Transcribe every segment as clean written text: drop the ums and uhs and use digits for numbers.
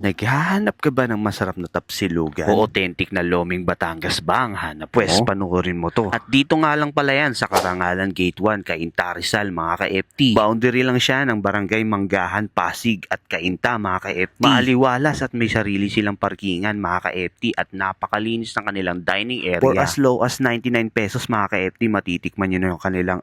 Naghahanap ka ba ng masarap na tapsilugan? O authentic na Loming Batangas ba ang hanap mo? Pwes, panoorin mo to. At dito nga lang pala yan sa Karangalan Gate 1, Cainta Rizal mga ka-FT. Boundary lang siya ng Barangay Manggahan, Pasig at Cainta mga ka-FT. Maaliwalas at may sarili silang parkingan mga ka-FT at napakalinis ng kanilang dining area. For as low as 99 pesos mga ka-FT, matitikman nyo na yung kanilang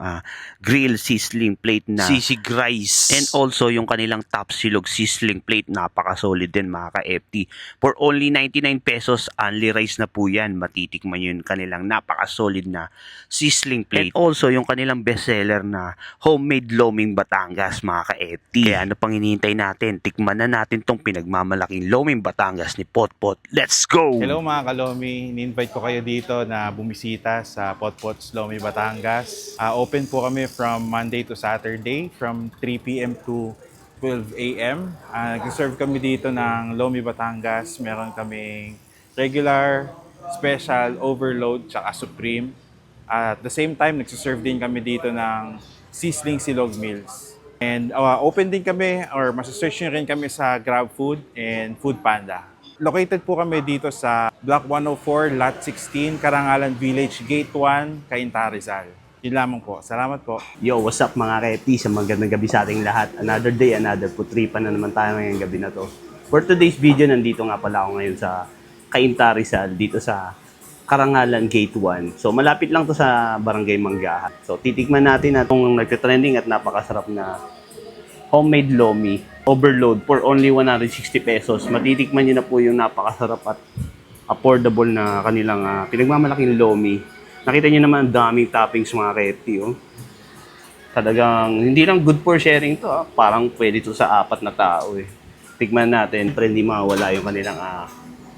grill sizzling plate na sisig rice. And also yung kanilang tapsilog sizzling plate, napaka-solid din mga ka-FT. For only 99 pesos, only rice na po yan. Matitikman yun kanilang napaka-solid na sizzling plate. And also, yung kanilang bestseller na homemade Loming Batangas mga ka-FT. Kaya ano pang hinihintay natin? Tikman na natin tong pinagmamalaking Loming Batangas ni Potpot. Let's go! Hello mga ka-Lomi, ni-invite ko kayo dito na bumisita sa Potpot's Lomi Batangas. Open po kami from Monday to Saturday from 3 p.m. to 12 a.m. Nag-serve kami dito ng Lomi Batangas. Meron kaming regular, special, overload, tsaka supreme. At the same time, nag-serve din kami dito ng sizzling silog meals. And open din kami or masa-search nyo rin kami sa GrabFood and Foodpanda. Located po kami dito sa Block 104, Lot 16, Karangalan Village, Gate 1, Cainta Rizal. Yun lamang po. Salamat po. Yo, what's up mga ka-FT? Sa magandang gabi sa ating lahat. Another day, another putripan na naman tayo ngayong gabi na to. For today's video, nandito nga pala ako ngayon sa Cainta Rizal, dito sa Karangalan Gate 1. So malapit lang to sa Barangay Manggahan. So titikman natin na itong nagtitrending at napakasarap na homemade lomi overload for only 160 pesos. Matitikman nyo na po yung napakasarap at affordable na kanilang pinagmamalaking lomi. Nakita nyo naman ang daming toppings mga ka-FT. Oh. Talagang hindi lang good for sharing to. Parang pwede to sa 4 na tao. Tikman natin. Pero hindi mawala yung kanilang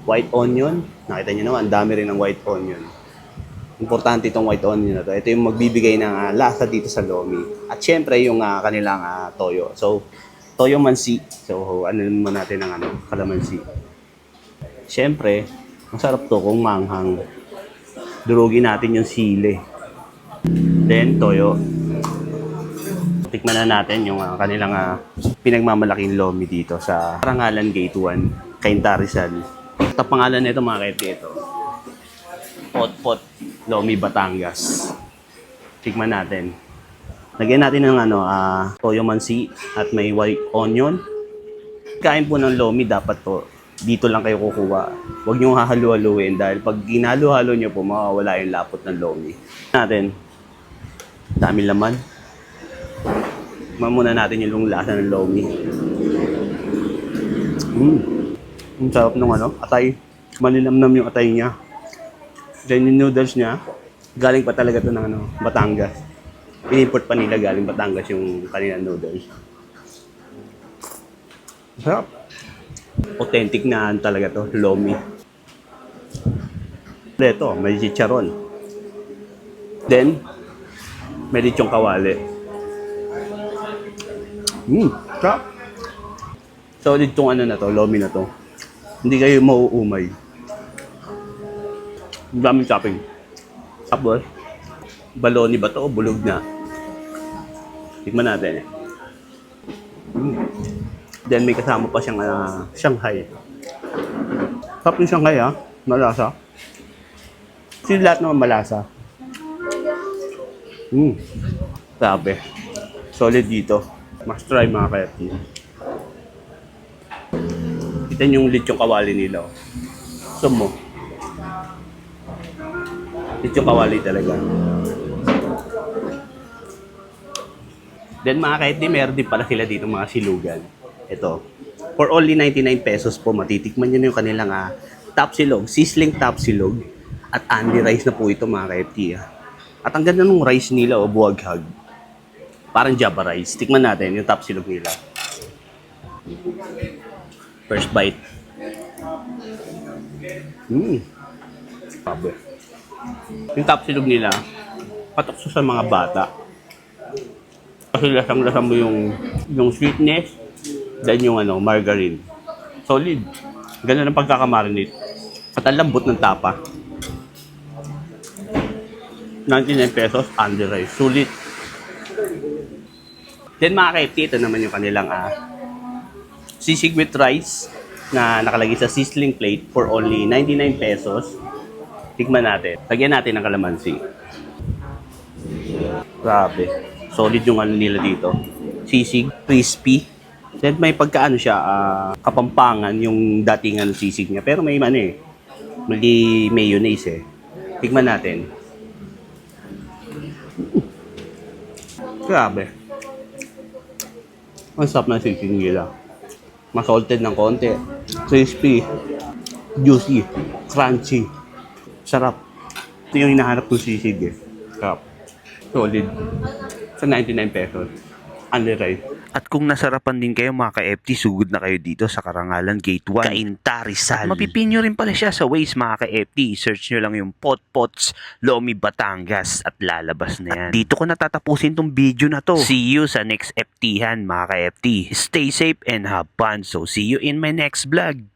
white onion. Nakita nyo naman, ang dami rin ng white onion. Importante itong white onion na to. Ito yung magbibigay ng lasa dito sa lomi. At syempre yung kanilang toyo. So, toyo mansi. So, ano naman natin ng kalamansi. Syempre, masarap to kung manghang. Durugin natin yung sili. Then, toyo. Tikman na natin yung kanilang pinagmamalaking lomi dito sa Karangalan Gate 1, Cainta Rizal. Ito pangalan nito mga ka-FT ito. Potpot Lomi Batangas. Tikman natin. Lagyan natin ng toyo mansi at may white onion. Kain po ng lomi dapat to. Dito lang kayo kukuha. Huwag nyo hahalu-haluin dahil pag ginalo-halo nyo po, mawawala yung lapot ng lomi. Natin. Dami laman. Muna natin yung lasa ng lomi. Ang sarap ng atay. Malinamnam yung atay niya. Then yung noodles niya, galing pa talaga to ng Batangas. Inimport pa nila galing Batangas yung kanilang noodles. Sarap. Authentic na talaga to, lomi. Ito, may chicharon. Then, may lechong kawali. Sarap. Solid tong na to, lomi na to. Hindi kayo mauumay. Ang daming topping. Tapos, baloni ba to o bulog na? Tikman natin Then may kasama pa siyang Shanghai. Sarap yung Shanghai malasa. Kasi lahat naman malasa. Grabe. Solid dito. Must try mga ka-FT. Kita niyo yung lechong kawali nila. Sumo. Lechong kawali talaga. Then mga ka-FT, meron din pala sila dito mga silugan. Ito. For only 99 pesos po, matitikman nyo na yung kanilang tapsilog, sizzling tapsilog. At only rice na po ito mga ka-FT. At ang ganda ng rice nila, buwaghag. Parang Java rice. Tikman natin yung tapsilog nila. First bite. Pabe. Yung tapsilog nila, patok sa mga bata. Kasi lasang-lasa mo yung sweetness, then yung margarine. Solid. Ganda ng pagkakamarinate. At ang lambot ng tapa. 99 pesos, under rice. Sulit. Then mga ka-FT, ito naman yung kanilang sisig with rice. na nakalagay sa sizzling plate for only 99 pesos. Tikman natin. Lagyan natin ng kalamansi. Grabe. Solid yung ano nila dito. Sisig, crispy. Then may pagkaano siya, kapampangan yung dating ano sisig niya. Pero may ano eh, mali mayonnaise eh. Tikman natin. Grabe. Ang sarap na sisig nila. Masalted ng konti. Crispy. Juicy. Crunchy. Sarap. Ito yung hinahanap kong sisig eh. Sarap. Solid. Sa 99 pesos. Underrated. At kung nasarapan din kayo mga ka-FT, sugod na kayo dito sa Karangalan Gate 1, Cainta, Rizal. At mapipinyo rin pala siya sa Waze mga ka-FT. Search nyo lang yung Potpots, Lomi, Batangas at lalabas na yan. At dito ko natatapusin tong video na to. See you sa next FT-han mga ka-FT. Stay safe and have fun. So see you in my next vlog.